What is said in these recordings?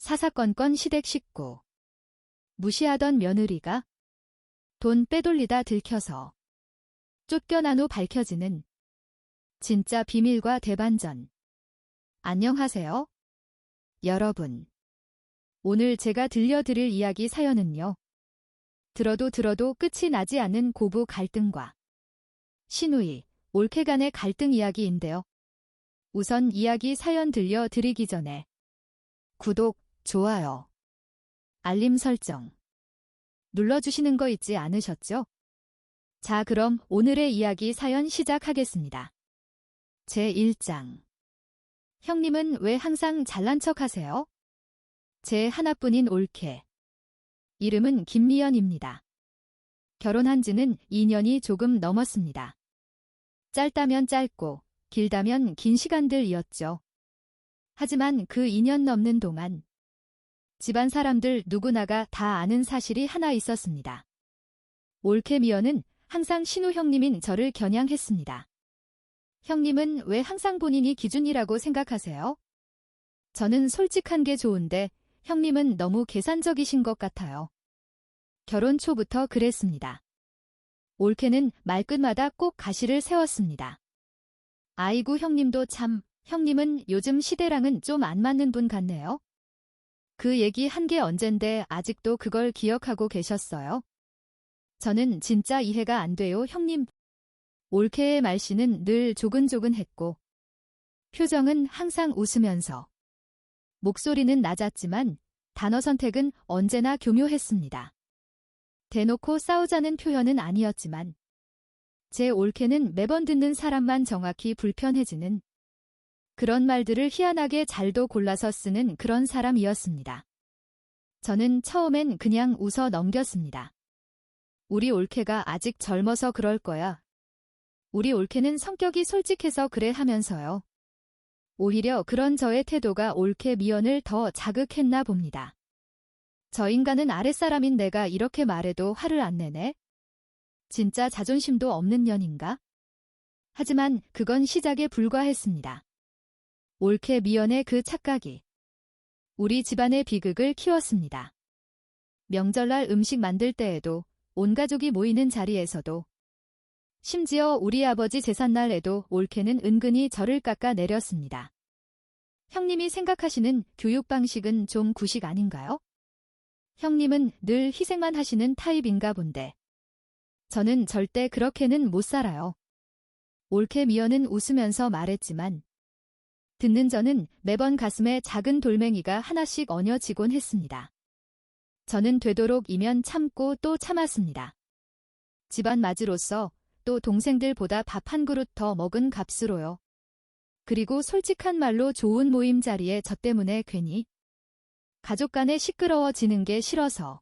사사건건 시댁 식구. 무시하던 며느리가 돈 빼돌리다 들켜서 쫓겨난 후 밝혀지는 진짜 비밀과 대반전. 안녕하세요, 여러분. 오늘 제가 들려드릴 이야기 사연은요. 들어도 끝이 나지 않는 고부 갈등과 시누이, 올케 간의 갈등 이야기인데요. 우선 이야기 사연 들려드리기 전에 구독, 좋아요, 알림 설정 눌러주시는 거 잊지 않으셨죠? 자, 그럼 오늘의 이야기 사연 시작하겠습니다. 제1장. 형님은 왜 항상 잘난 척 하세요? 제 하나뿐인 올케. 이름은 김미연입니다. 결혼한 지는 2년이 조금 넘었습니다. 짧다면 짧고 길다면 긴 시간들이었죠. 하지만 그 2년 넘는 동안 집안 사람들 누구나가 다 아는 사실이 하나 있었습니다. 올케 미연은 항상 신우 형님인 저를 겨냥했습니다. 형님은 왜 항상 본인이 기준이라고 생각하세요? 저는 솔직한 게 좋은데 형님은 너무 계산적이신 것 같아요. 결혼 초부터 그랬습니다. 올케는 말끝마다 꼭 가시를 세웠습니다. 아이고 형님도 참, 형님은 요즘 시대랑은 좀 안 맞는 분 같네요. 그 얘기 한 게 언젠데 아직도 그걸 기억하고 계셨어요? 저는 진짜 이해가 안 돼요, 형님. 올케의 말씨는 늘 조근조근했고 표정은 항상 웃으면서 목소리는 낮았지만 단어 선택은 언제나 교묘했습니다. 대놓고 싸우자는 표현은 아니었지만 제 올케는 매번 듣는 사람만 정확히 불편해지는 그런 말들을 희한하게 잘도 골라서 쓰는 그런 사람이었습니다. 저는 처음엔 그냥 웃어 넘겼습니다. 우리 올케가 아직 젊어서 그럴 거야. 우리 올케는 성격이 솔직해서 그래 하면서요. 오히려 그런 저의 태도가 올케 미연을 더 자극했나 봅니다. 저 인간은 아랫사람인 내가 이렇게 말해도 화를 안 내네? 진짜 자존심도 없는 년인가? 하지만 그건 시작에 불과했습니다. 올케 미연의 그 착각이 우리 집안의 비극을 키웠습니다. 명절날 음식 만들 때에도 온 가족이 모이는 자리에서도 심지어 우리 아버지 제삿날에도 올케는 은근히 저를 깎아내렸습니다. 형님이 생각하시는 교육 방식은 좀 구식 아닌가요? 형님은 늘 희생만 하시는 타입인가 본데 저는 절대 그렇게는 못 살아요. 올케 미연은 웃으면서 말했지만 듣는 저는 매번 가슴에 작은 돌멩이가 하나씩 얹어지곤 했습니다. 저는 되도록 이면 참고 또 참았습니다. 집안 맞이로서 또 동생들보다 밥 한 그릇 더 먹은 값으로요. 그리고 솔직한 말로 좋은 모임 자리에 저 때문에 괜히 가족 간에 시끄러워지는 게 싫어서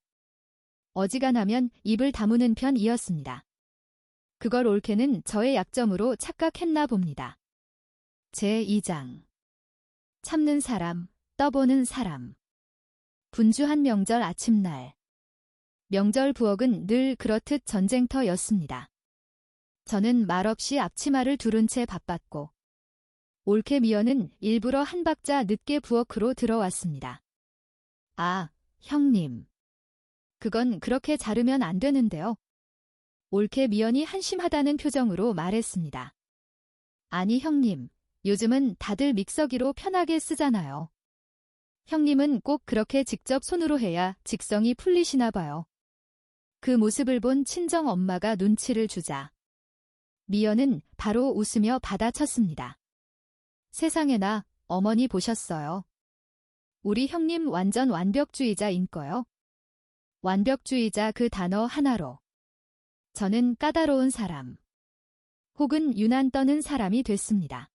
어지간하면 입을 다무는 편이었습니다. 그걸 올케는 저의 약점으로 착각했나 봅니다. 제2장. 참는 사람, 떠보는 사람. 분주한 명절 아침날. 명절 부엌은 늘 그렇듯 전쟁터였습니다. 저는 말없이 앞치마를 두른 채 바빴고 올케 미연은 일부러 한 박자 늦게 부엌으로 들어왔습니다. 아, 형님. 그건 그렇게 자르면 안 되는데요. 올케 미연이 한심하다는 표정으로 말했습니다. 아니 형님, 요즘은 다들 믹서기로 편하게 쓰잖아요. 형님은 꼭 그렇게 직접 손으로 해야 직성이 풀리시나 봐요. 그 모습을 본 친정 엄마가 눈치를 주자 미연은 바로 웃으며 받아쳤습니다. 세상에나, 어머니 보셨어요? 우리 형님 완전 완벽주의자인거요. 완벽주의자 그 단어 하나로 저는 까다로운 사람 혹은 유난 떠는 사람이 됐습니다.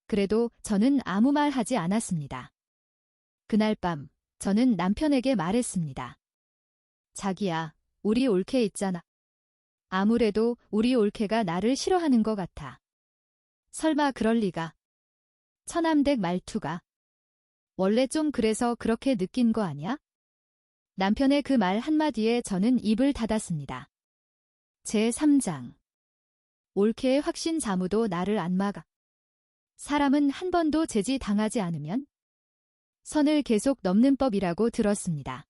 그래도 저는 아무 말 하지 않았습니다. 그날 밤 저는 남편에게 말했습니다. 자기야, 우리 올케 있잖아. 아무래도 우리 올케가 나를 싫어하는 것 같아. 설마 그럴 리가. 처남댁 말투가. 원래 좀 그래서 그렇게 느낀 거 아니야? 남편의 그 말 한마디에 저는 입을 닫았습니다. 제3장. 올케의 확신 자무도 나를 안 막아. 사람은 한 번도 제지 당하지 않으면 선을 계속 넘는 법이라고 들었습니다.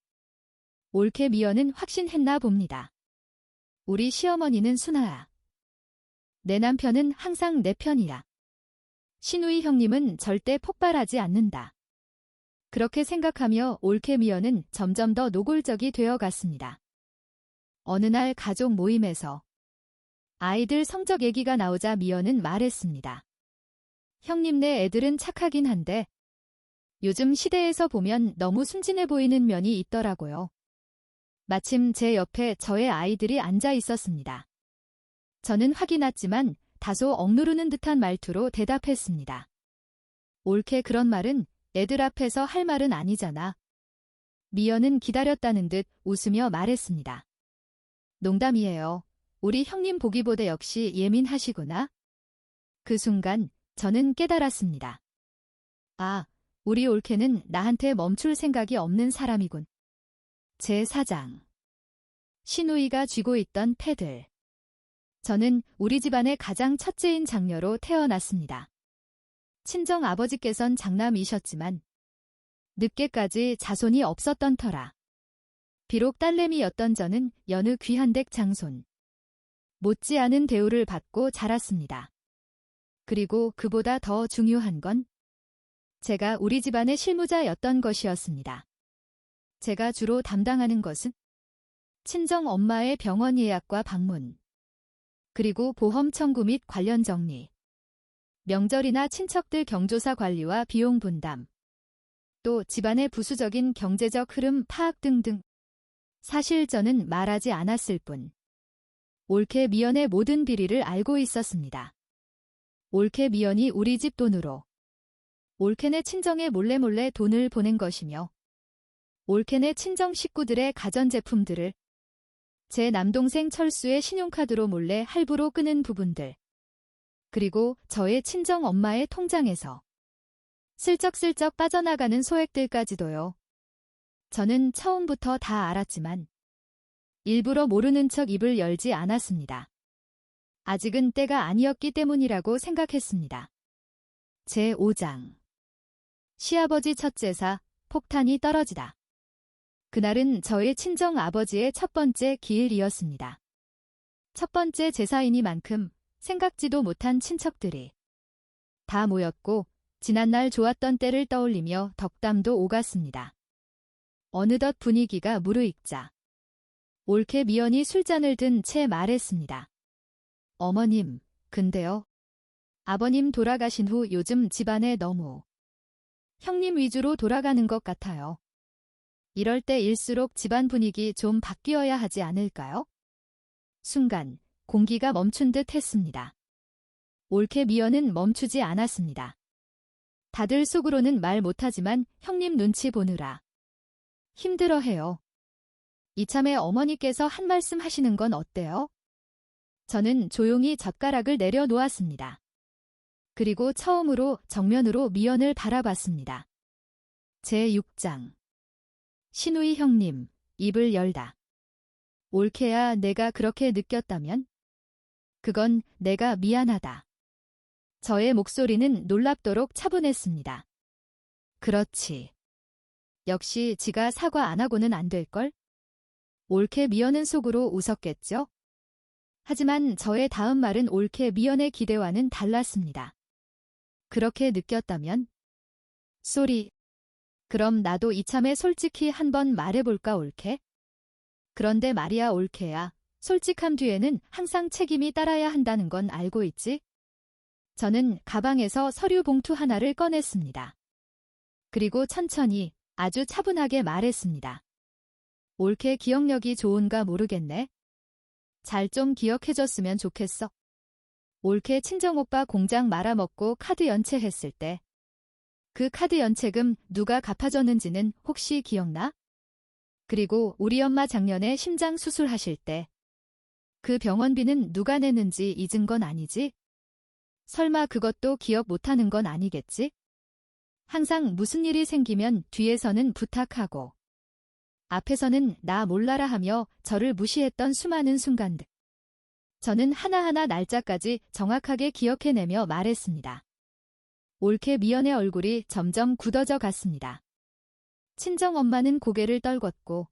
옳게 미연은 확신했나 봅니다. 우리 시어머니는 순하야. 내 남편은 항상 내 편이야. 신우이 형님은 절대 폭발하지 않는다. 그렇게 생각하며 옳게 미연은 점점 더 노골적이 되어 갔습니다. 어느 날 가족 모임에서 아이들 성적 얘기가 나오자 미연은 말했습니다. 형님네 애들은 착하긴 한데 요즘 시대에서 보면 너무 순진해 보이는 면이 있더라고요. 마침 제 옆에 저의 아이들이 앉아 있었습니다. 저는 확인했지만 다소 억누르는 듯한 말투로 대답했습니다. 옳게 그런 말은 애들 앞에서 할 말은 아니잖아. 미연은 기다렸다는 듯 웃으며 말했습니다. 농담이에요. 우리 형님 보기보다 역시 예민하시구나. 그 순간 저는 깨달았습니다. 아, 우리 옳게는 나한테 멈출 생각이 없는 사람이군. 제4장. 신우이가 쥐고 있던 패들. 저는 우리 집안의 가장 첫째인 장녀로 태어났습니다. 친정 아버지께선 장남이셨지만 늦게까지 자손이 없었던 터라. 비록 딸내미였던 저는 여느 귀한댁 장손. 못지않은 대우를 받고 자랐습니다. 그리고 그보다 더 중요한 건 제가 우리 집안의 실무자였던 것이었습니다. 제가 주로 담당하는 것은 친정 엄마의 병원 예약과 방문, 그리고 보험 청구 및 관련 정리, 명절이나 친척들 경조사 관리와 비용 분담, 또 집안의 부수적인 경제적 흐름 파악 등등. 사실 저는 말하지 않았을 뿐 옳게 미연의 모든 비리를 알고 있었습니다. 옳게 미연이 우리 집 돈으로 옳게네 친정에 몰래 돈을 보낸 것이며 옳게네 친정 식구들의 가전제품들을 제 남동생 철수의 신용카드로 몰래 할부로 끄는 부분들, 그리고 저의 친정 엄마의 통장에서 슬쩍슬쩍 빠져나가는 소액들까지도요. 저는 처음부터 다 알았지만 일부러 모르는 척 입을 열지 않았습니다. 아직은 때가 아니었기 때문이라고 생각했습니다. 제5장. 시아버지 첫 제사, 폭탄이 떨어지다. 그날은 저의 친정 아버지의 첫 번째 기일이었습니다. 첫 번째 제사이니만큼 생각지도 못한 친척들이 다 모였고 지난날 좋았던 때를 떠올리며 덕담도 오갔습니다. 어느덧 분위기가 무르익자 옳게 미연이 술잔을 든 채 말했습니다. 어머님, 근데요. 아버님 돌아가신 후 요즘 집안에 너무 형님 위주로 돌아가는 것 같아요. 이럴 때일수록 집안 분위기 좀 바뀌어야 하지 않을까요? 순간 공기가 멈춘 듯 했습니다. 옳게 미연은 멈추지 않았습니다. 다들 속으로는 말 못하지만 형님 눈치 보느라 힘들어해요. 이참에 어머니께서 한 말씀 하시는 건 어때요? 저는 조용히 젓가락을 내려놓았습니다. 그리고 처음으로 정면으로 미연을 바라봤습니다. 제6장. 신우이 형님, 입을 열다. 옳게야 내가 그렇게 느꼈다면? 그건 내가 미안하다. 저의 목소리는 놀랍도록 차분했습니다. 그렇지. 역시 지가 사과 안 하고는 안 될걸? 옳게 미연은 속으로 웃었겠죠? 하지만 저의 다음 말은 옳게 미연의 기대와는 달랐습니다. 그렇게 느꼈다면? 쏘리. 그럼 나도 이참에 솔직히 한번 말해볼까 옳게? 그런데 말이야 옳게야. 솔직함 뒤에는 항상 책임이 따라야 한다는 건 알고 있지? 저는 가방에서 서류 봉투 하나를 꺼냈습니다. 그리고 천천히 아주 차분하게 말했습니다. 옳게 기억력이 좋은가 모르겠네. 잘 좀 기억해줬으면 좋겠어. 옳게 친정오빠 공장 말아먹고 카드 연체했을 때 그 카드 연체금 누가 갚아줬는지는 혹시 기억나? 그리고 우리 엄마 작년에 심장 수술하실 때 그 병원비는 누가 내는지 잊은 건 아니지? 설마 그것도 기억 못하는 건 아니겠지? 항상 무슨 일이 생기면 뒤에서는 부탁하고 앞에서는 나 몰라라 하며 저를 무시했던 수많은 순간들. 저는 하나하나 날짜까지 정확하게 기억해내며 말했습니다. 옳게 미연의 얼굴이 점점 굳어져 갔습니다. 친정엄마는 고개를 떨궜고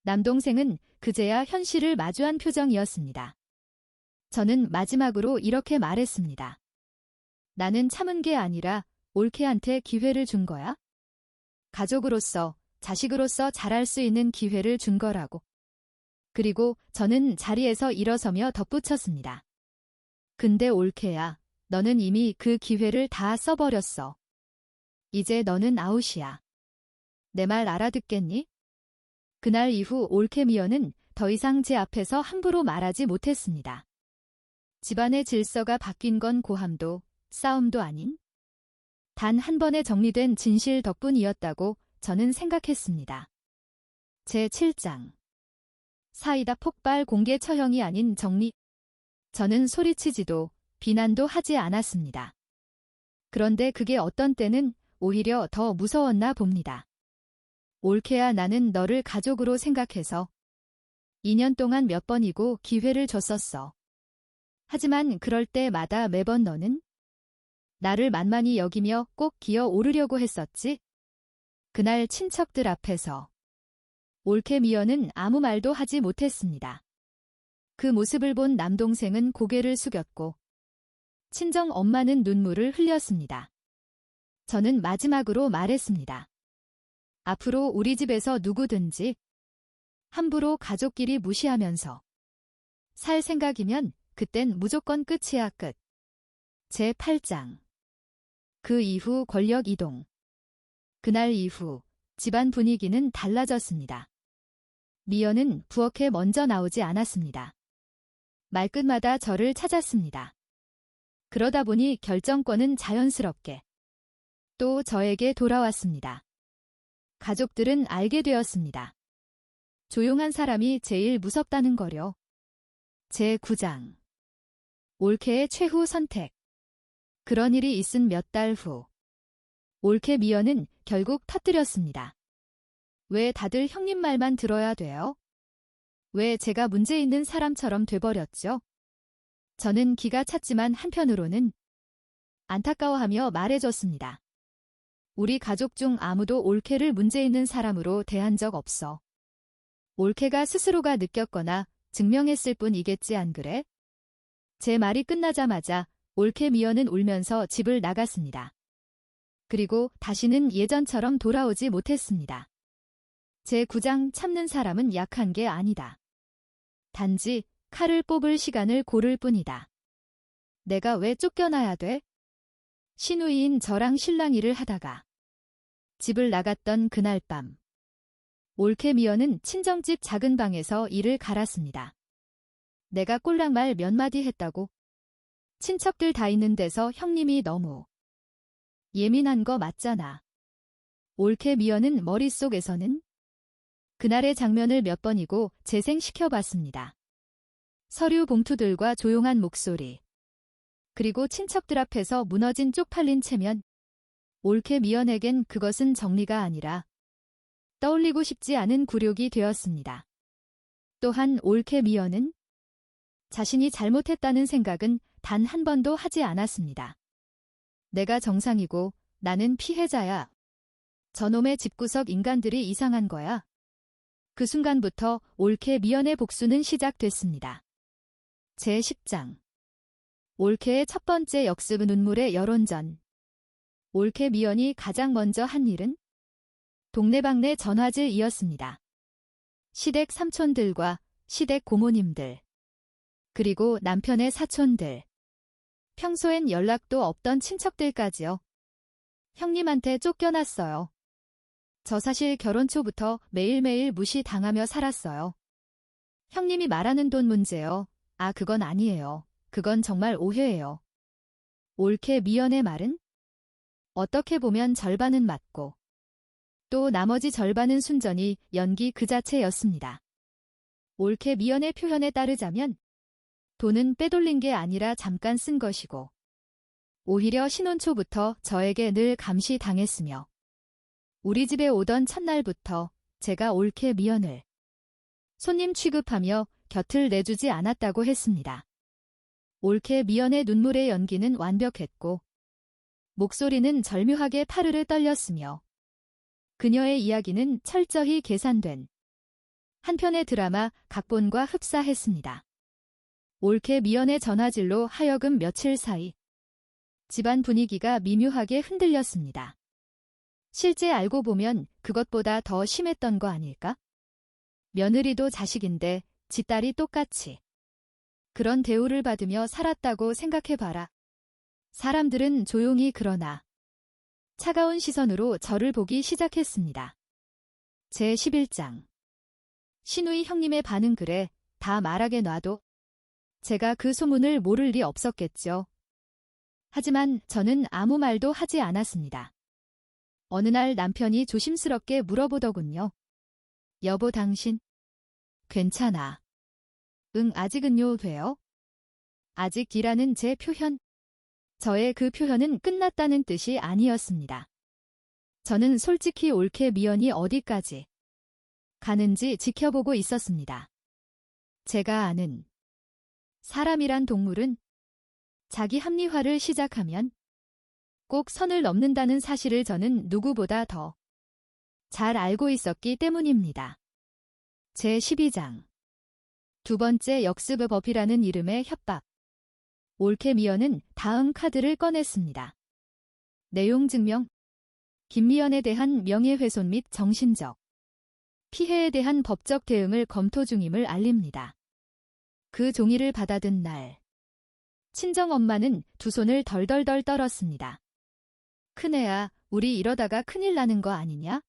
남동생은 그제야 현실을 마주한 표정이었습니다. 저는 마지막으로 이렇게 말했습니다. 나는 참은 게 아니라 올케한테 기회를 준 거야? 가족으로서, 자식으로서 잘할 수 있는 기회를 준 거라고. 그리고 저는 자리에서 일어서며 덧붙였습니다. 근데 올케야, 너는 이미 그 기회를 다 써버렸어. 이제 너는 아웃이야. 내 말 알아듣겠니? 그날 이후 올케미어는 더 이상 제 앞에서 함부로 말하지 못했습니다. 집안의 질서가 바뀐 건 고함도, 싸움도 아닌 단 한 번에 정리된 진실 덕분이었다고 저는 생각했습니다. 제7장 사이다 폭발 공개 처형이 아닌 정리. 저는 소리치지도 비난도 하지 않았습니다. 그런데 그게 어떤 때는 오히려 더 무서웠나 봅니다. 올케야, 나는 너를 가족으로 생각해서 2년 동안 몇 번이고 기회를 줬었어. 하지만 그럴 때마다 매번 너는 나를 만만히 여기며 꼭 기어 오르려고 했었지. 그날 친척들 앞에서 올케미어는 아무 말도 하지 못했습니다. 그 모습을 본 남동생은 고개를 숙였고 친정 엄마는 눈물을 흘렸습니다. 저는 마지막으로 말했습니다. 앞으로 우리 집에서 누구든지 함부로 가족끼리 무시하면서 살 생각이면 그땐 무조건 끝이야, 끝. 제8장 그 이후 권력 이동. 그날 이후 집안 분위기는 달라졌습니다. 미연은 부엌에 먼저 나오지 않았습니다. 말끝마다 저를 찾았습니다. 그러다 보니 결정권은 자연스럽게 또 저에게 돌아왔습니다. 가족들은 알게 되었습니다. 조용한 사람이 제일 무섭다는 거려. 제9장 올케의 최후 선택. 그런 일이 있은 몇 달 후 올케 미연은 결국 터뜨렸습니다. 왜 다들 형님 말만 들어야 돼요? 왜 제가 문제 있는 사람처럼 돼버렸죠? 저는 기가 찼지만 한편으로는 안타까워하며 말해줬습니다. 우리 가족 중 아무도 올케를 문제 있는 사람으로 대한 적 없어. 올케가 스스로가 느꼈거나 증명했을 뿐이겠지, 안 그래? 제 말이 끝나자마자 올케 미연은 울면서 집을 나갔습니다. 그리고 다시는 예전처럼 돌아오지 못했습니다. 제9장 참는 사람은 약한 게 아니다. 단지 칼을 뽑을 시간을 고를 뿐이다. 내가 왜 쫓겨나야 돼? 시누이인 저랑 실랑이를 하다가 집을 나갔던 그날 밤 올케 미연은 친정집 작은 방에서 이를 갈았습니다. 내가 꼴랑말 몇 마디 했다고? 친척들 다 있는 데서 형님이 너무 예민한 거 맞잖아. 올케 미연은 머릿속에서는 그날의 장면을 몇 번이고 재생시켜봤습니다. 서류 봉투들과 조용한 목소리. 그리고 친척들 앞에서 무너진 쪽팔린 체면. 올케 미연에겐 그것은 정리가 아니라 떠올리고 싶지 않은 굴욕이 되었습니다. 또한 올케 미연은 자신이 잘못했다는 생각은 단 한 번도 하지 않았습니다. 내가 정상이고 나는 피해자야. 저놈의 집구석 인간들이 이상한 거야. 그 순간부터 올케 미연의 복수는 시작됐습니다. 제10장 올케의 첫 번째 역습 눈물의 여론전. 올케 미연이 가장 먼저 한 일은 동네방네 전화질이었습니다. 시댁 삼촌들과 시댁 고모님들, 그리고 남편의 사촌들, 평소엔 연락도 없던 친척들까지요. 형님한테 쫓겨났어요. 저 사실 결혼 초부터 매일매일 무시당하며 살았어요. 형님이 말하는 돈 문제요. 아, 그건 아니에요. 그건 정말 오해예요. 올케 미연의 말은 어떻게 보면 절반은 맞고 또 나머지 절반은 순전히 연기 그 자체였습니다. 올케 미연의 표현에 따르자면 돈은 빼돌린 게 아니라 잠깐 쓴 것이고 오히려 신혼 초부터 저에게 늘 감시당했으며 우리 집에 오던 첫날부터 제가 올케 미연을 손님 취급하며 곁을 내주지 않았다고 했습니다. 올케 미연의 눈물의 연기는 완벽했고 목소리는 절묘하게 파르르 떨렸으며 그녀의 이야기는 철저히 계산된 한 편의 드라마 각본과 흡사했습니다. 올케 미연의 전화질로 하여금 며칠 사이 집안 분위기가 미묘하게 흔들렸습니다. 실제 알고 보면 그것보다 더 심했던 거 아닐까? 며느리도 자식인데 지 딸이 똑같이 그런 대우를 받으며 살았다고 생각해봐라. 사람들은 조용히 그러나 차가운 시선으로 저를 보기 시작했습니다. 제11장 신우이 형님의 반응 그래 다 말하게 놔도 제가 그 소문을 모를 리 없었겠죠. 하지만 저는 아무 말도 하지 않았습니다. 어느 날 남편이 조심스럽게 물어보더군요. 여보 당신 괜찮아. 응 아직은요 왜요? 아직이라는 제 표현. 저의 그 표현은 끝났다는 뜻이 아니었습니다. 저는 솔직히 올케 미연이 어디까지 가는지 지켜보고 있었습니다. 제가 아는 사람이란 동물은 자기 합리화를 시작하면 꼭 선을 넘는다는 사실을 저는 누구보다 더 잘 알고 있었기 때문입니다. 제12장 두 번째 역습법이라는 이름의 협박. 올케 미연은 다음 카드를 꺼냈습니다. 내용 증명. 김미연에 대한 명예훼손 및 정신적 피해에 대한 법적 대응을 검토 중임을 알립니다. 그 종이를 받아든 날 친정엄마는 두 손을 덜덜덜 떨었습니다. 큰애야, 우리 이러다가 큰일 나는 거 아니냐?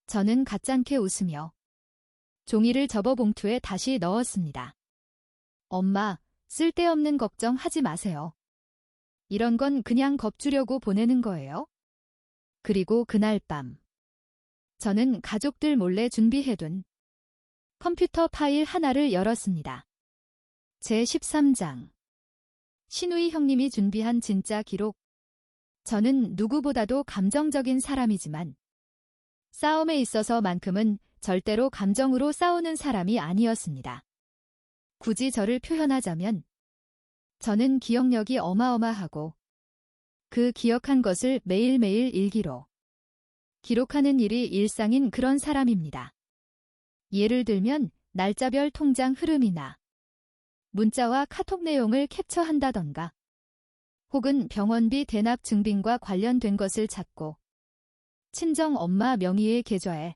저는 가짠게 웃으며 종이를 접어 봉투에 다시 넣었습니다. 엄마, 쓸데없는 걱정 하지 마세요. 이런 건 그냥 겁주려고 보내는 거예요. 그리고 그날 밤 저는 가족들 몰래 준비해둔 컴퓨터 파일 하나를 열었습니다. 제13장 신우이 형님이 준비한 진짜 기록. 저는 누구보다도 감정적인 사람이지만 싸움에 있어서만큼은 절대로 감정으로 싸우는 사람이 아니었습니다. 굳이 저를 표현하자면 저는 기억력이 어마어마하고 그 기억한 것을 매일매일 일기로 기록하는 일이 일상인 그런 사람입니다. 예를 들면 날짜별 통장 흐름이나 문자와 카톡 내용을 캡처한다던가 혹은 병원비 대납 증빙과 관련된 것을 찾고 친정 엄마 명의의 계좌에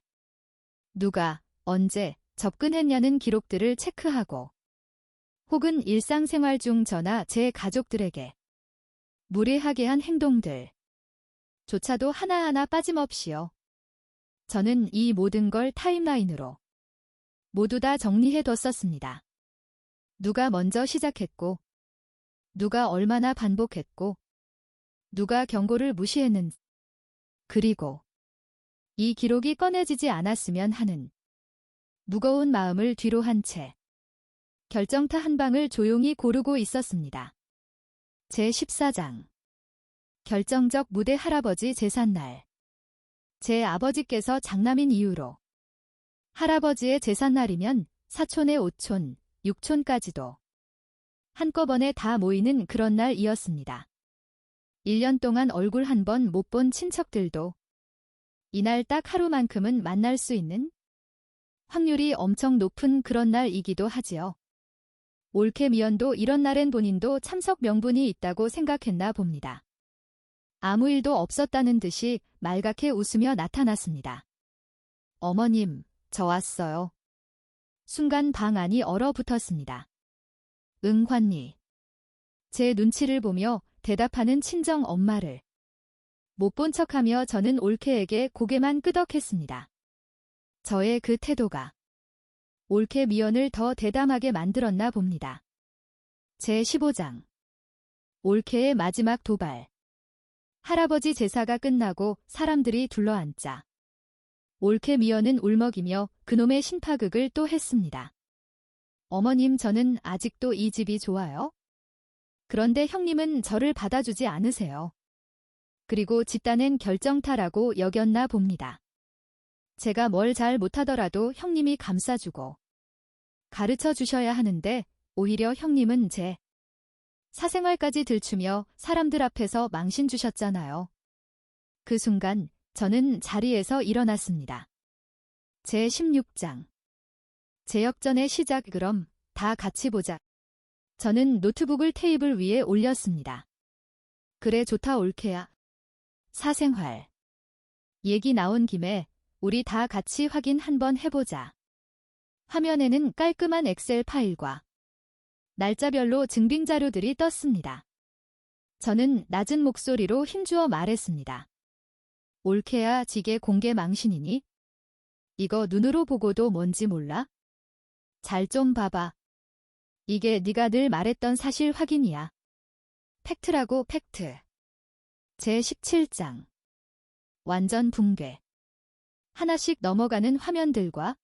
누가 언제 접근했냐는 기록들을 체크하고 혹은 일상생활 중 저나 제 가족들에게 무례하게 한 행동들 조차도 하나하나 빠짐없이요. 저는 이 모든 걸 타임라인으로 모두 다 정리해뒀었습니다. 누가 먼저 시작했고 누가 얼마나 반복했고 누가 경고를 무시했는지 그리고 이 기록이 꺼내지지 않았으면 하는 무거운 마음을 뒤로 한 채 결정타 한 방을 조용히 고르고 있었습니다. 제14장 결정적 무대 할아버지 제삿날. 제 아버지께서 장남인 이유로 할아버지의 제삿날이면 사촌의 5촌, 6촌까지도 한꺼번에 다 모이는 그런 날이었습니다. 1년 동안 얼굴 한 번 못 본 친척들도 이날 딱 하루만큼은 만날 수 있는 확률이 엄청 높은 그런 날이기도 하지요. 올케 미연도 이런 날엔 본인도 참석 명분이 있다고 생각했나 봅니다. 아무 일도 없었다는 듯이 말갛게 웃으며 나타났습니다. 어머님, 저 왔어요. 순간 방 안이 얼어붙었습니다. 응환니. 제 눈치를 보며 대답하는 친정 엄마를 못 본 척하며 저는 올케에게 고개만 끄덕했습니다. 저의 그 태도가 올케 미연을 더 대담하게 만들었나 봅니다. 제15장 올케의 마지막 도발. 할아버지 제사가 끝나고 사람들이 둘러앉자 올케 미연은 울먹이며 그놈의 신파극을 또 했습니다. 어머님 저는 아직도 이 집이 좋아요. 그런데 형님은 저를 받아주지 않으세요. 그리고 집단은 결정타라고 여겼나 봅니다. 제가 뭘 잘 못하더라도 형님이 감싸주고 가르쳐 주셔야 하는데 오히려 형님은 제 사생활까지 들추며 사람들 앞에서 망신 주셨잖아요. 그 순간 저는 자리에서 일어났습니다. 제16장. 재역전의 시작. 그럼 다 같이 보자. 저는 노트북을 테이블 위에 올렸습니다. 그래, 좋다 올케야. 사생활. 얘기 나온 김에 우리 다 같이 확인 한번 해보자. 화면에는 깔끔한 엑셀 파일과 날짜별로 증빙 자료들이 떴습니다. 저는 낮은 목소리로 힘주어 말했습니다. 올케야, 지게 공개 망신이니? 이거 눈으로 보고도 뭔지 몰라? 잘 좀 봐봐. 이게 네가 늘 말했던 사실 확인이야. 팩트라고, 팩트. 제17장. 완전 붕괴. 하나씩 넘어가는 화면들과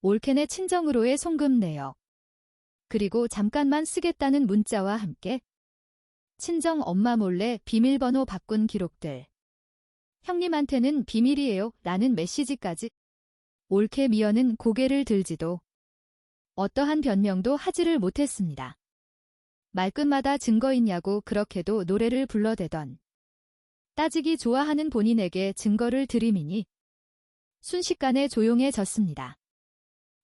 올케네 친정으로의 송금 내역. 그리고 잠깐만 쓰겠다는 문자와 함께 친정 엄마 몰래 비밀번호 바꾼 기록들. 형님한테는 비밀이에요 라는 메시지까지. 올케 미연은 고개를 들지도 어떠한 변명도 하지를 못했습니다. 말끝마다 증거 있냐고 그렇게도 노래를 불러대던 따지기 좋아하는 본인에게 증거를 들이미니 순식간에 조용해졌습니다.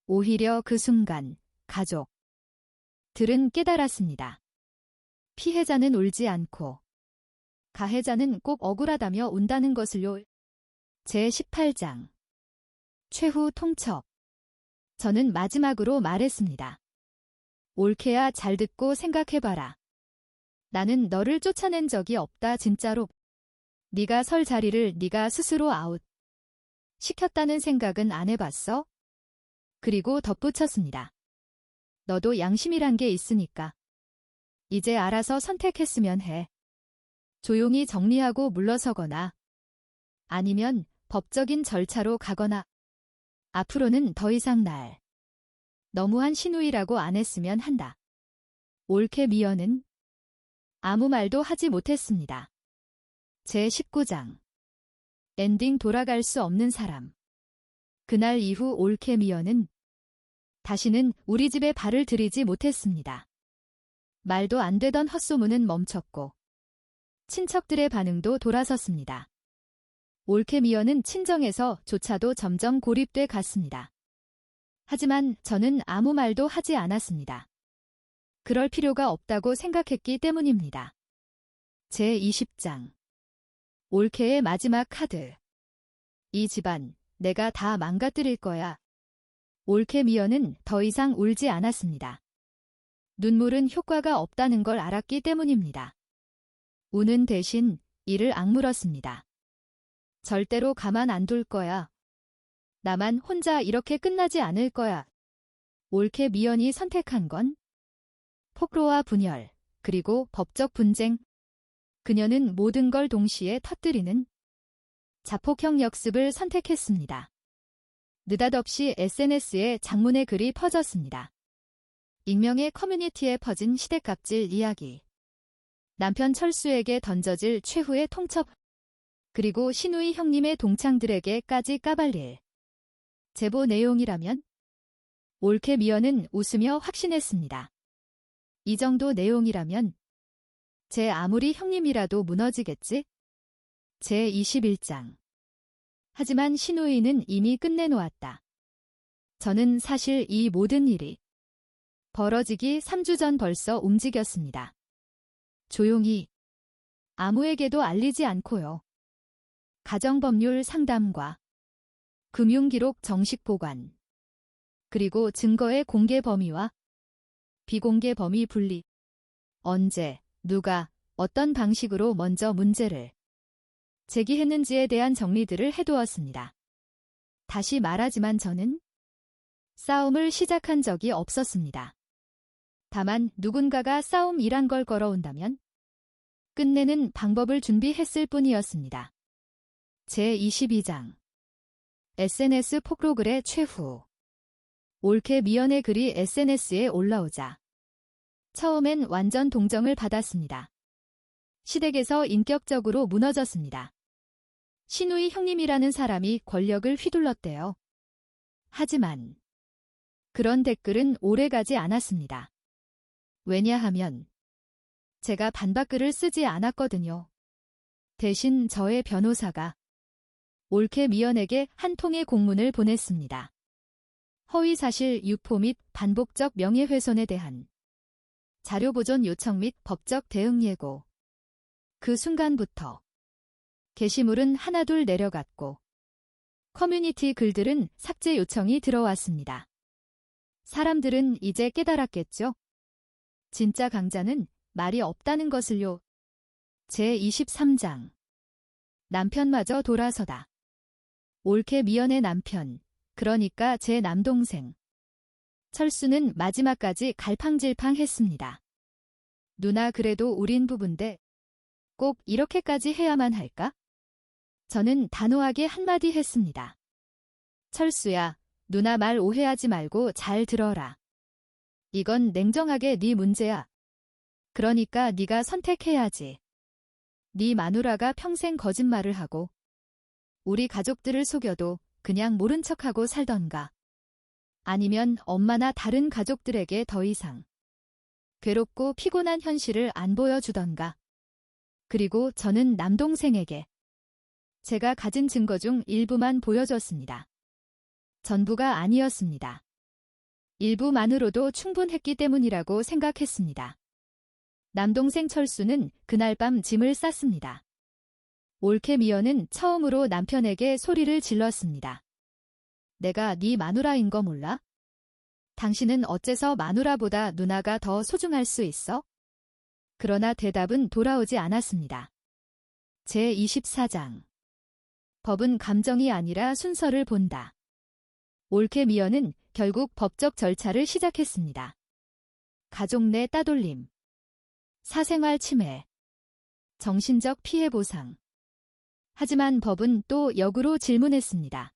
오히려 그 순간 가족들은 깨달았습니다. 피해자는 울지 않고 가해자는 꼭 억울하다며 운다는 것을요. 제18장. 최후 통첩. 저는 마지막으로 말했습니다. 올케야, 잘 듣고 생각해봐라. 나는 너를 쫓아낸 적이 없다, 진짜로. 네가 설 자리를 네가 스스로 아웃 시켰다는 생각은 안 해봤어? 그리고 덧붙였습니다. 너도 양심이란 게 있으니까. 이제 알아서 선택했으면 해. 조용히 정리하고 물러서거나 아니면 법적인 절차로 가거나 앞으로는 더 이상 날 너무한 시누이라고 안 했으면 한다. 올케 미연은 아무 말도 하지 못했습니다. 제19장. 엔딩. 돌아갈 수 없는 사람. 그날 이후 올케 미연은 다시는 우리 집에 발을 들이지 못했습니다. 말도 안 되던 헛소문은 멈췄고 친척들의 반응도 돌아섰습니다. 올케 미연은 친정에서 조차도 점점 고립돼 갔습니다. 하지만 저는 아무 말도 하지 않았습니다. 그럴 필요가 없다고 생각했기 때문입니다. 제20장. 올케의 마지막 카드. 이 집안 내가 다 망가뜨릴 거야. 올케 미연은 더 이상 울지 않았습니다. 눈물은 효과가 없다는 걸 알았기 때문입니다. 우는 대신 이를 악물었습니다. 절대로 가만 안 둘 거야. 나만 혼자 이렇게 끝나지 않을 거야. 올케 미연이 선택한 건 폭로와 분열, 그리고 법적 분쟁. 그녀는 모든 걸 동시에 터뜨리는 자폭형 역습을 선택했습니다. 느닷없이 SNS에 장문의 글이 퍼졌습니다. 익명의 커뮤니티에 퍼진 시댁갑질 이야기. 남편 철수에게 던져질 최후의 통첩. 그리고 시누이 형님의 동창들에게까지 까발릴 제보 내용이라면? 올케 미연은 웃으며 확신했습니다. 이 정도 내용이라면 제 아무리 형님이라도 무너지겠지? 제21장. 하지만 시누이는 이미 끝내놓았다. 저는 사실 이 모든 일이 벌어지기 3주 전 벌써 움직였습니다. 조용히 아무에게도 알리지 않고요. 가정법률 상담과 금융기록 정식 보관, 그리고 증거의 공개 범위와 비공개 범위 분리. 언제, 누가, 어떤 방식으로 먼저 문제를 제기했는지에 대한 정리들을 해두었습니다. 다시 말하지만 저는 싸움을 시작한 적이 없었습니다. 다만 누군가가 싸움이란 걸 걸어온다면 끝내는 방법을 준비했을 뿐이었습니다. 제22장. SNS 폭로글의 최후. 올케 미연의 글이 SNS에 올라오자 처음엔 완전 동정을 받았습니다. 시댁에서 인격적으로 무너졌습니다. 시누이 형님이라는 사람이 권력을 휘둘렀대요. 하지만 그런 댓글은 오래가지 않았습니다. 왜냐하면 제가 반박글을 쓰지 않았거든요. 대신 저의 변호사가 올케 미연에게 한 통의 공문을 보냈습니다. 허위사실 유포 및 반복적 명예훼손에 대한 자료 보존 요청 및 법적 대응 예고. 그 순간부터 게시물은 하나둘 내려갔고 커뮤니티 글들은 삭제 요청이 들어왔습니다. 사람들은 이제 깨달았겠죠? 진짜 강자는 말이 없다는 것을요. 제23장 남편마저 돌아서다. 올케 미연의 남편, 그러니까 제 남동생. 철수는 마지막까지 갈팡질팡했습니다. 누나 그래도 우린 부부인데 꼭 이렇게까지 해야만 할까? 저는 단호하게 한마디 했습니다. 철수야, 누나 말 오해하지 말고 잘 들어라. 이건 냉정하게 네 문제야. 그러니까 네가 선택해야지. 네 마누라가 평생 거짓말을 하고 우리 가족들을 속여도 그냥 모른 척하고 살던가. 아니면 엄마나 다른 가족들에게 더 이상 괴롭고 피곤한 현실을 안 보여주던가. 그리고 저는 남동생에게 제가 가진 증거 중 일부만 보여줬습니다. 전부가 아니었습니다. 일부만으로도 충분했기 때문이라고 생각했습니다. 남동생 철수는 그날 밤 짐을 쌌습니다. 올케 미연은 처음으로 남편에게 소리를 질렀습니다. 내가 네 마누라인 거 몰라? 당신은 어째서 마누라보다 누나가 더 소중할 수 있어? 그러나 대답은 돌아오지 않았습니다. 제24장 법은 감정이 아니라 순서를 본다. 올케 미연은 결국 법적 절차를 시작했습니다. 가족 내 따돌림, 사생활 침해, 정신적 피해 보상. 하지만 법은 또 역으로 질문했습니다.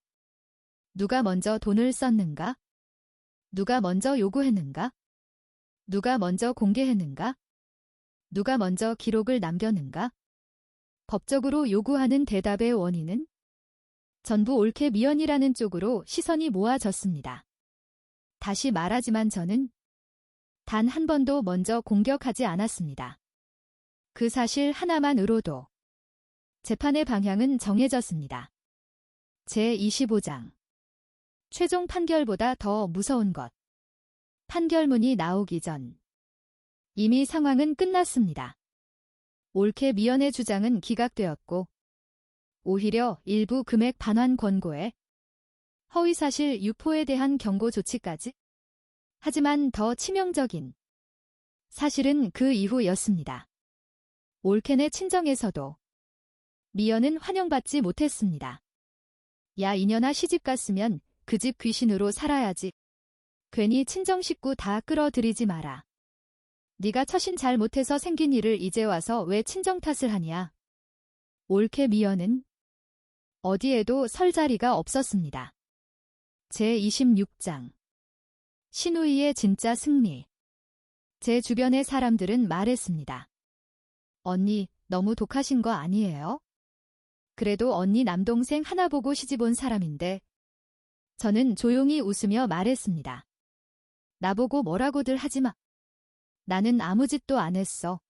누가 먼저 돈을 썼는가? 누가 먼저 요구했는가? 누가 먼저 공개했는가? 누가 먼저 기록을 남겼는가? 법적으로 요구하는 대답의 원인은 전부 올케 미연이라는 쪽으로 시선이 모아졌습니다. 다시 말하지만 저는 단 한 번도 먼저 공격하지 않았습니다. 그 사실 하나만으로도 재판의 방향은 정해졌습니다. 제25장 최종 판결보다 더 무서운 것. 판결문이 나오기 전 이미 상황은 끝났습니다. 올케 미연의 주장은 기각되었고 오히려 일부 금액 반환 권고에 허위사실 유포에 대한 경고 조치까지. 하지만 더 치명적인 사실은 그 이후였습니다. 올케네 친정에서도 미연은 환영받지 못했습니다. 야 이년아 시집 갔으면 그 집 귀신으로 살아야지. 괜히 친정 식구 다 끌어들이지 마라. 네가 처신 잘 못해서 생긴 일을 이제 와서 왜 친정 탓을 하냐. 올케 미연은 어디에도 설 자리가 없었습니다. 제26장 신우이의 진짜 승리. 제 주변의 사람들은 말했습니다. 언니, 너무 독하신 거 아니에요? 그래도 언니 남동생 하나 보고 시집 온 사람인데. 저는 조용히 웃으며 말했습니다. 나보고 뭐라고들 하지 마. 나는 아무 짓도 안 했어.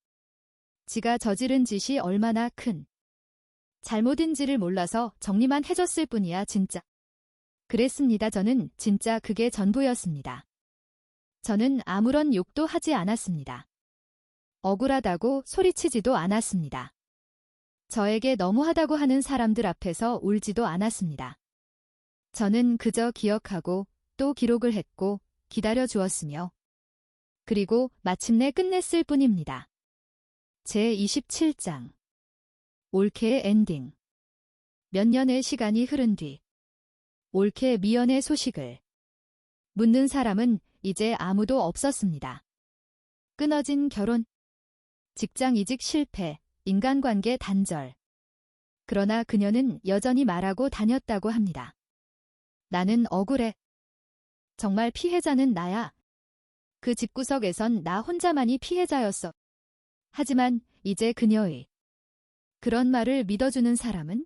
지가 저지른 짓이 얼마나 큰 잘못인지를 몰라서 정리만 해줬을 뿐이야 진짜. 그랬습니다. 저는 진짜 그게 전부였습니다. 저는 아무런 욕도 하지 않았습니다. 억울하다고 소리치지도 않았습니다. 저에게 너무하다고 하는 사람들 앞에서 울지도 않았습니다. 저는 그저 기억하고 또 기록을 했고 기다려 주었으며 그리고 마침내 끝냈을 뿐입니다. 제27장 올케의 엔딩. 몇 년의 시간이 흐른 뒤 올케 미연의 소식을 묻는 사람은 이제 아무도 없었습니다. 끊어진 결혼, 직장 이직 실패, 인간관계 단절. 그러나 그녀는 여전히 말하고 다녔다고 합니다. 나는 억울해. 정말 피해자는 나야. 그 집구석에선 나 혼자만이 피해자였어. 하지만 이제 그녀의 그런 말을 믿어주는 사람은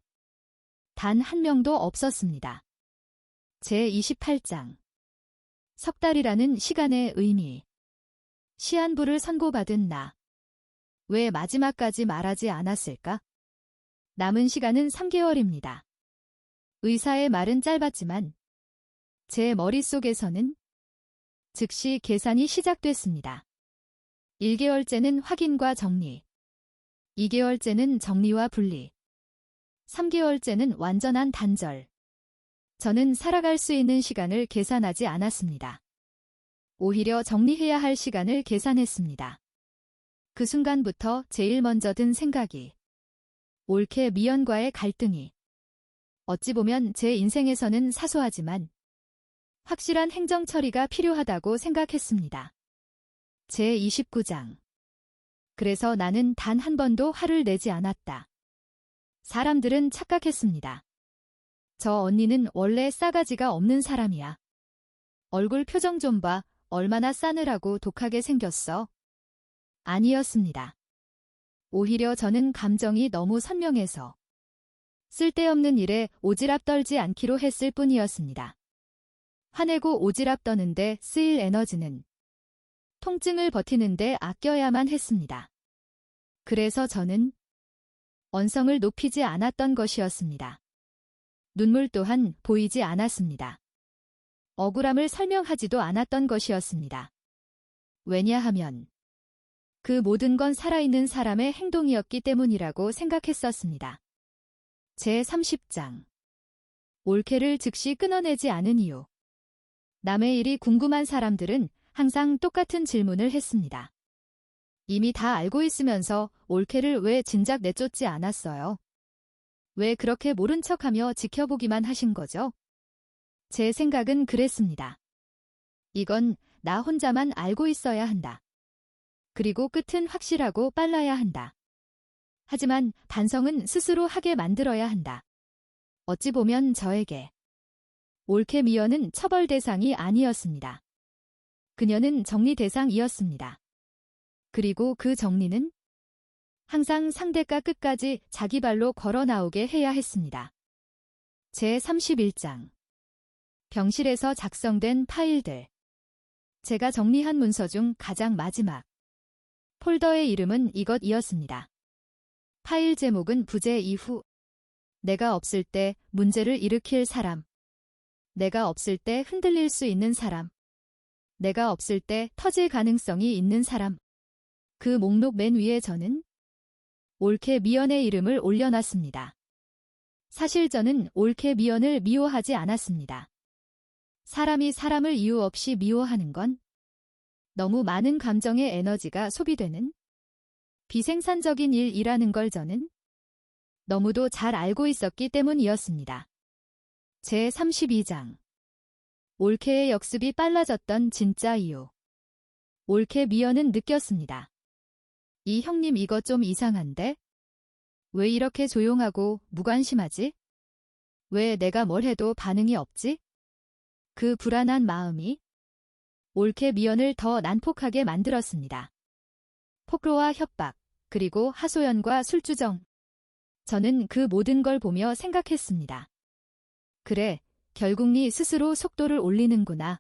단 한 명도 없었습니다. 제28장 석 달이라는 시간의 의미. 시한부를 선고받은 나. 왜 마지막까지 말하지 않았을까? 남은 시간은 3개월입니다. 의사의 말은 짧았지만 제 머릿속에서는 즉시 계산이 시작됐습니다. 1개월째는 확인과 정리, 2개월째는 정리와 분리, 3개월째는 완전한 단절. 저는 살아갈 수 있는 시간을 계산하지 않았습니다. 오히려 정리해야 할 시간을 계산했습니다. 그 순간부터 제일 먼저 든 생각이 올케 미연과의 갈등이 어찌 보면 제 인생에서는 사소하지만 확실한 행정 처리가 필요하다고 생각했습니다. 제29장. 그래서 나는 단 한 번도 화를 내지 않았다. 사람들은 착각했습니다. 저 언니는 원래 싸가지가 없는 사람이야. 얼굴 표정 좀 봐. 얼마나 싸늘하고 독하게 생겼어. 아니었습니다. 오히려 저는 감정이 너무 선명해서 쓸데없는 일에 오지랖 떨지 않기로 했을 뿐이었습니다. 화내고 오지랖 떠는데 쓰일 에너지는 통증을 버티는데 아껴야만 했습니다. 그래서 저는 언성을 높이지 않았던 것이었습니다. 눈물 또한 보이지 않았습니다. 억울함을 설명하지도 않았던 것이었습니다. 왜냐하면 그 모든 건 살아있는 사람의 행동이었기 때문이라고 생각했었습니다. 제30장. 올케를 즉시 끊어내지 않은 이유. 남의 일이 궁금한 사람들은 항상 똑같은 질문을 했습니다. 이미 다 알고 있으면서 올케를 왜 진작 내쫓지 않았어요? 왜 그렇게 모른 척하며 지켜보기만 하신 거죠? 제 생각은 그랬습니다. 이건 나 혼자만 알고 있어야 한다. 그리고 끝은 확실하고 빨라야 한다. 하지만 반성은 스스로 하게 만들어야 한다. 어찌 보면 저에게 올케 미연은 처벌 대상이 아니었습니다. 그녀는 정리 대상이었습니다. 그리고 그 정리는 항상 상대가 끝까지 자기 발로 걸어 나오게 해야 했습니다. 제31장. 병실에서 작성된 파일들. 제가 정리한 문서 중 가장 마지막 폴더의 이름은 이것이었습니다. 파일 제목은 부재 이후. 내가 없을 때 문제를 일으킬 사람. 내가 없을 때 흔들릴 수 있는 사람. 내가 없을 때 터질 가능성이 있는 사람. 그 목록 맨 위에 저는 올케 미연의 이름을 올려놨습니다. 사실 저는 올케 미연을 미워하지 않았습니다. 사람이 사람을 이유 없이 미워하는 건 너무 많은 감정의 에너지가 소비되는 비생산적인 일이라는 걸 저는 너무도 잘 알고 있었기 때문이었습니다. 제32장. 올케의 역습이 빨라졌던 진짜 이유. 올케 미연은 느꼈습니다. 이 형님 이거 좀 이상한데? 왜 이렇게 조용하고 무관심하지? 왜 내가 뭘 해도 반응이 없지? 그 불안한 마음이 올케 미연을 더 난폭하게 만들었습니다. 폭로와 협박, 그리고 하소연과 술주정. 저는 그 모든 걸 보며 생각했습니다. 그래, 결국 네 스스로 속도를 올리는구나.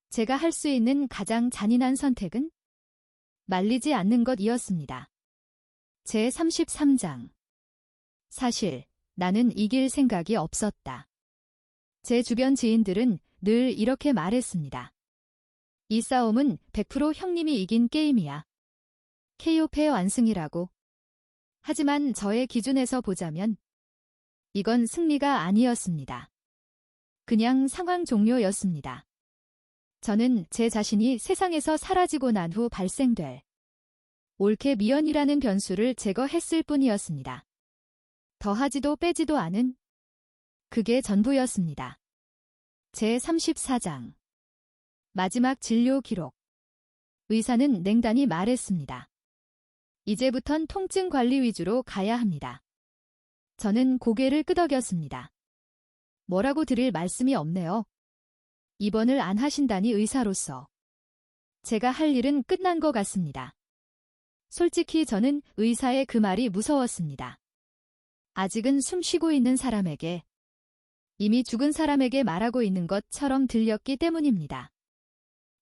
제가 할 수 있는 가장 잔인한 선택은 말리지 않는 것이었습니다. 제33장. 사실 나는 이길 생각이 없었다. 제 주변 지인들은 늘 이렇게 말했습니다. 이 싸움은 100% 형님이 이긴 게임이야. KO패 완승이라고. 하지만 저의 기준에서 보자면 이건 승리가 아니었습니다. 그냥 상황 종료였습니다. 저는 제 자신이 세상에서 사라지고 난 후 발생될 올케 미연이라는 변수를 제거했을 뿐이었습니다. 더하지도 빼지도 않은 그게 전부였습니다. 제34장. 마지막 진료 기록. 의사는 냉단히 말했습니다. 이제부턴 통증 관리 위주로 가야 합니다. 저는 고개를 끄덕였습니다. 뭐라고 드릴 말씀이 없네요. 입원을 안 하신다니 의사로서 제가 할 일은 끝난 것 같습니다. 솔직히 저는 의사의 그 말이 무서웠습니다. 아직은 숨 쉬고 있는 사람에게 이미 죽은 사람에게 말하고 있는 것처럼 들렸기 때문입니다.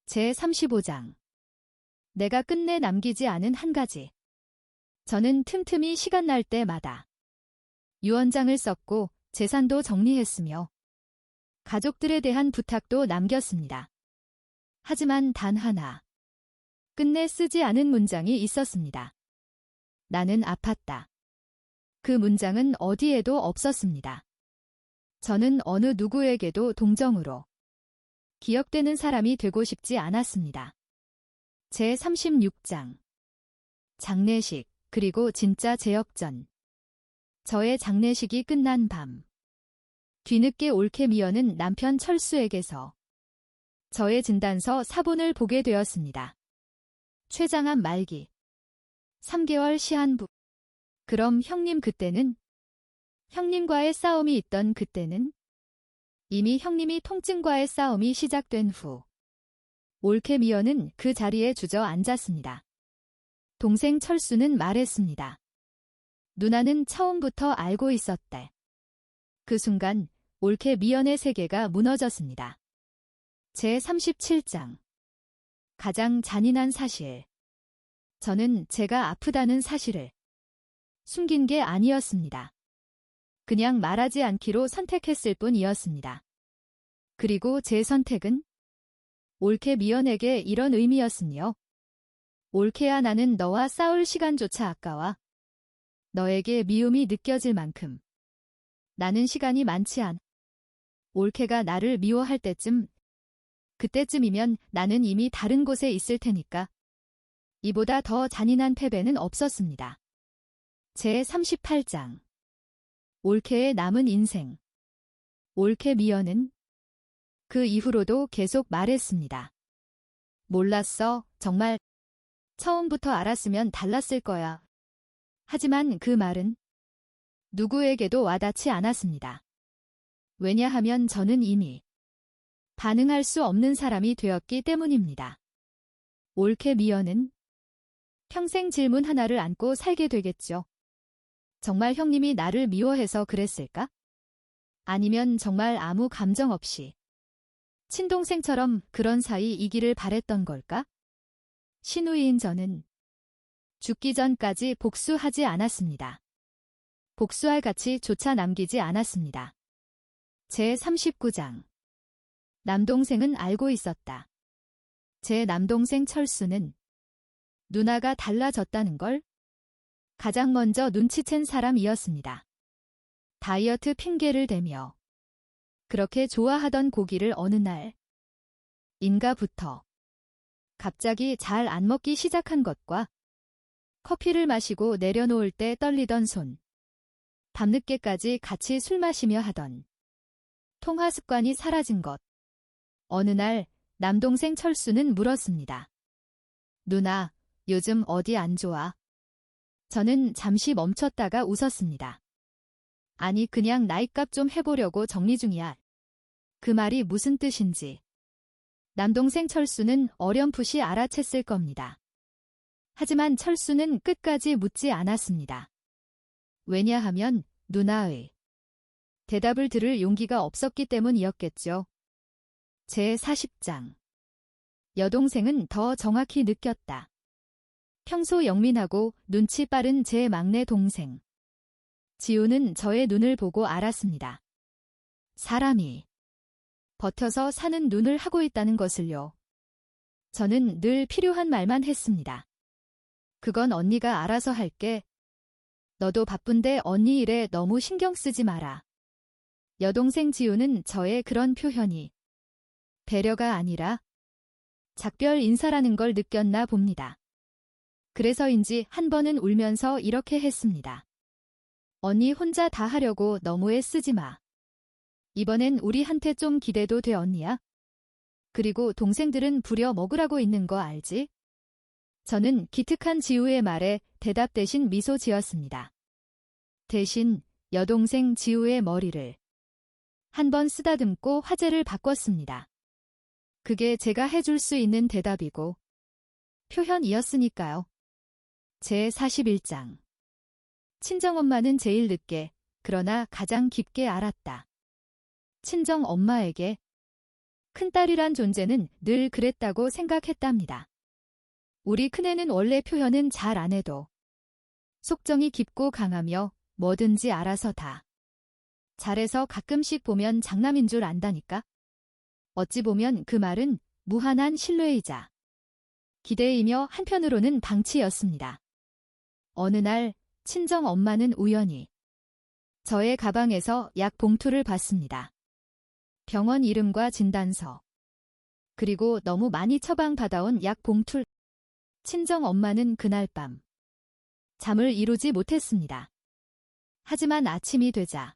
제35장. 내가 끝내 남기지 않은 한 가지. 저는 틈틈이 시간 날 때마다 유언장을 썼고 재산도 정리했으며 가족들에 대한 부탁도 남겼습니다. 하지만 단 하나, 끝내 쓰지 않은 문장이 있었습니다. 나는 아팠다. 그 문장은 어디에도 없었습니다. 저는 어느 누구에게도 동정으로 기억되는 사람이 되고 싶지 않았습니다. 제36장 장례식 그리고 진짜 재역전. 저의 장례식이 끝난 밤. 뒤늦게 옳게 미어는 남편 철수에게서 저의 진단서 사본을 보게 되었습니다. 췌장암 말기. 3개월 시한부. 그럼 형님 그때는? 형님과의 싸움이 있던 그때는? 이미 형님이 통증과의 싸움이 시작된 후. 옳게 미어는 그 자리에 주저앉았습니다. 동생 철수는 말했습니다. 누나는 처음부터 알고 있었대. 그 순간 옳게 미연의 세계가 무너졌습니다. 제37장 가장 잔인한 사실. 저는 제가 아프다는 사실을 숨긴 게 아니었습니다. 그냥 말하지 않기로 선택했을 뿐이었습니다. 그리고 제 선택은 옳게 미연에게 이런 의미였으며 옳게야 나는 너와 싸울 시간조차 아까워. 너에게 미움이 느껴질 만큼 나는 시간이 많지 않. 옳게가 나를 미워할 때쯤, 그때쯤이면 나는 이미 다른 곳에 있을 테니까. 이보다 더 잔인한 패배는 없었습니다. 제38장 옳케의 남은 인생. 옳케 미연은 그 이후로도 계속 말했습니다. 몰랐어, 정말. 처음부터 알았으면 달랐을 거야. 하지만 그 말은 누구에게도 와닿지 않았습니다. 왜냐하면 저는 이미 반응할 수 없는 사람이 되었기 때문입니다. 옳케 미연은 평생 질문 하나를 안고 살게 되겠죠. 정말 형님이 나를 미워해서 그랬을까? 아니면 정말 아무 감정 없이 친동생처럼 그런 사이이기를 바랬던 걸까? 신우이인 저는 죽기 전까지 복수하지 않았습니다. 복수할 가치조차 남기지 않았습니다. 제39장 남동생은 알고 있었다. 제 남동생 철수는 누나가 달라졌다는 걸 가장 먼저 눈치챈 사람이었습니다. 다이어트 핑계를 대며 그렇게 좋아하던 고기를 어느 날 인가부터 갑자기 잘 안 먹기 시작한 것과 커피를 마시고 내려놓을 때 떨리던 손, 밤늦게까지 같이 술 마시며 하던 통화 습관이 사라진 것. 어느 날 남동생 철수는 물었습니다. 누나, 요즘 어디 안 좋아? 저는 잠시 멈췄다가 웃었습니다. 아니, 그냥 나이값 좀 해보려고 정리 중이야. 그 말이 무슨 뜻인지 남동생 철수는 어렴풋이 알아챘을 겁니다. 하지만 철수는 끝까지 묻지 않았습니다. 왜냐하면 누나의 대답을 들을 용기가 없었기 때문이었겠죠. 제40장 여동생은 더 정확히 느꼈다. 평소 영민하고 눈치 빠른 제 막내 동생 지우는 저의 눈을 보고 알았습니다. 사람이 버텨서 사는 눈을 하고 있다는 것을요. 저는 늘 필요한 말만 했습니다. 그건 언니가 알아서 할게. 너도 바쁜데 언니 일에 너무 신경 쓰지 마라. 여동생 지우는 저의 그런 표현이 배려가 아니라 작별 인사라는 걸 느꼈나 봅니다. 그래서인지 한 번은 울면서 이렇게 했습니다. 언니 혼자 다 하려고 너무 애쓰지 마. 이번엔 우리한테 좀 기대도 돼, 언니야. 그리고 동생들은 부려 먹으라고 있는 거 알지? 저는 기특한 지우의 말에 대답 대신 미소 지었습니다. 대신 여동생 지우의 머리를 한 번 쓰다듬고 화제를 바꿨습니다. 그게 제가 해줄 수 있는 대답이고 표현이었으니까요. 제41장 친정엄마는 제일 늦게, 그러나 가장 깊게 알았다. 친정엄마에게 큰딸이란 존재는 늘 그랬다고 생각했답니다. 우리 큰애는 원래 표현은 잘 안 해도 속정이 깊고 강하며 뭐든지 알아서 다 잘해서 가끔씩 보면 장남인 줄 안다니까? 어찌 보면 그 말은 무한한 신뢰이자 기대이며 한편으로는 방치였습니다. 어느 날 친정 엄마는 우연히 저의 가방에서 약 봉투를 봤습니다. 병원 이름과 진단서, 그리고 너무 많이 처방받아온 약 봉투. 친정 엄마는 그날 밤 잠을 이루지 못했습니다. 하지만 아침이 되자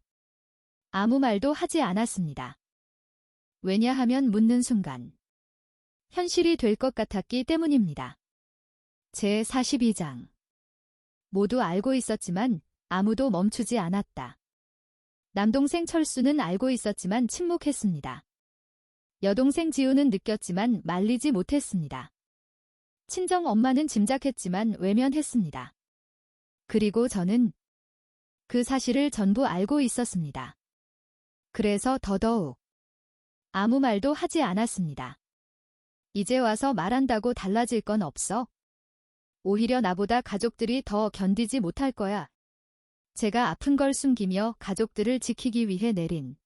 아무 말도 하지 않았습니다. 왜냐하면 묻는 순간 현실이 될 것 같았기 때문입니다. 제 42장. 모두 알고 있었지만 아무도 멈추지 않았다. 남동생 철수는 알고 있었지만 침묵했습니다. 여동생 지우는 느꼈지만 말리지 못했습니다. 친정 엄마는 짐작했지만 외면했습니다. 그리고 저는 그 사실을 전부 알고 있었습니다. 그래서 더더욱 아무 말도 하지 않았습니다. 이제 와서 말한다고 달라질 건 없어. 오히려 나보다 가족들이 더 견디지 못할 거야. 제가 아픈 걸 숨기며 가족들을 지키기 위해 내린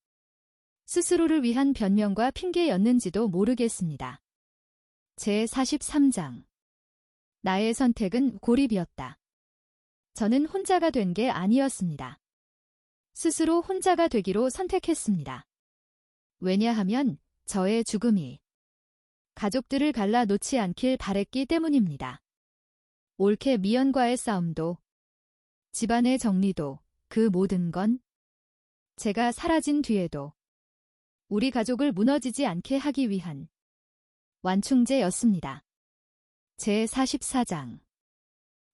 스스로를 위한 변명과 핑계였는지도 모르겠습니다. 제 43장. 나의 선택은 고립이었다. 저는 혼자가 된 게 아니었습니다. 스스로 혼자가 되기로 선택했습니다. 왜냐하면 저의 죽음이 가족들을 갈라놓지 않길 바랬기 때문입니다. 올케 미연과의 싸움도, 집안의 정리도, 그 모든 건 제가 사라진 뒤에도 우리 가족을 무너지지 않게 하기 위한 완충제였습니다. 제 44장.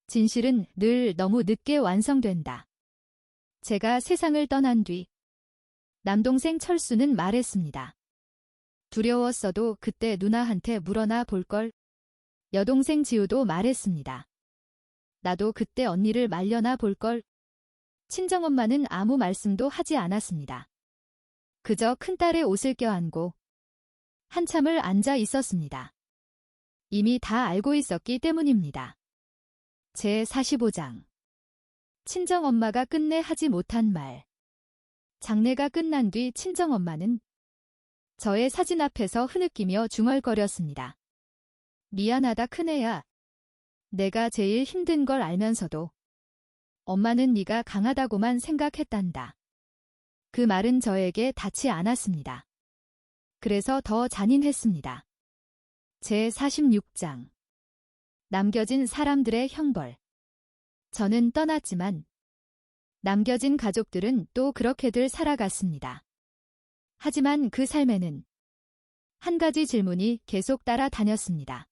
진실은 늘 너무 늦게 완성된다. 제가 세상을 떠난 뒤 남동생 철수는 말했습니다. 두려웠어도 그때 누나한테 물어나 볼걸. 여동생 지우도 말했습니다. 나도 그때 언니를 말려나 볼걸. 친정엄마는 아무 말씀도 하지 않았습니다. 그저 큰딸의 옷을 껴안고 한참을 앉아 있었습니다. 이미 다 알고 있었기 때문입니다. 제 45장. 친정엄마가 끝내 하지 못한 말. 장례가 끝난 뒤 친정엄마는 저의 사진 앞에서 흐느끼며 중얼거렸습니다. 미안하다 큰애야. 내가 제일 힘든 걸 알면서도 엄마는 네가 강하다고만 생각했단다. 그 말은 저에게 닿지 않았습니다. 그래서 더 잔인했습니다. 제 46장. 남겨진 사람들의 형벌. 저는 떠났지만 남겨진 가족들은 또 그렇게들 살아갔습니다. 하지만 그 삶에는 한 가지 질문이 계속 따라다녔습니다.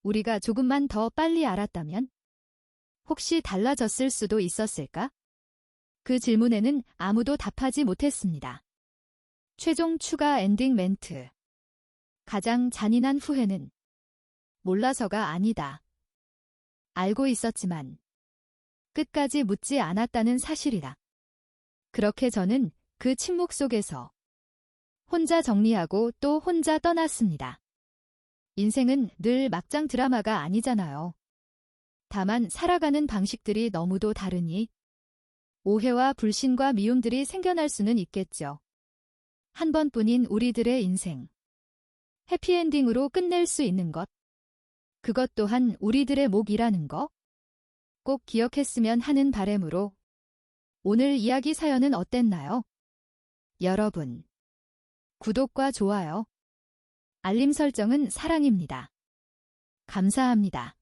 우리가 조금만 더 빨리 알았다면 혹시 달라졌을 수도 있었을까? 그 질문에는 아무도 답하지 못했습니다. 최종 추가 엔딩 멘트. 가장 잔인한 후회는 몰라서가 아니다. 알고 있었지만 끝까지 묻지 않았다는 사실이다. 그렇게 저는 그 침묵 속에서 혼자 정리하고 또 혼자 떠났습니다. 인생은 늘 막장 드라마가 아니잖아요. 다만 살아가는 방식들이 너무도 다르니 오해와 불신과 미움들이 생겨날 수는 있겠죠. 한 번뿐인 우리들의 인생. 해피엔딩으로 끝낼 수 있는 것. 그것 또한 우리들의 몫이라는 거. 꼭 기억했으면 하는 바람으로 오늘 이야기 사연은 어땠나요? 여러분, 구독과 좋아요, 알림 설정은 사랑입니다. 감사합니다.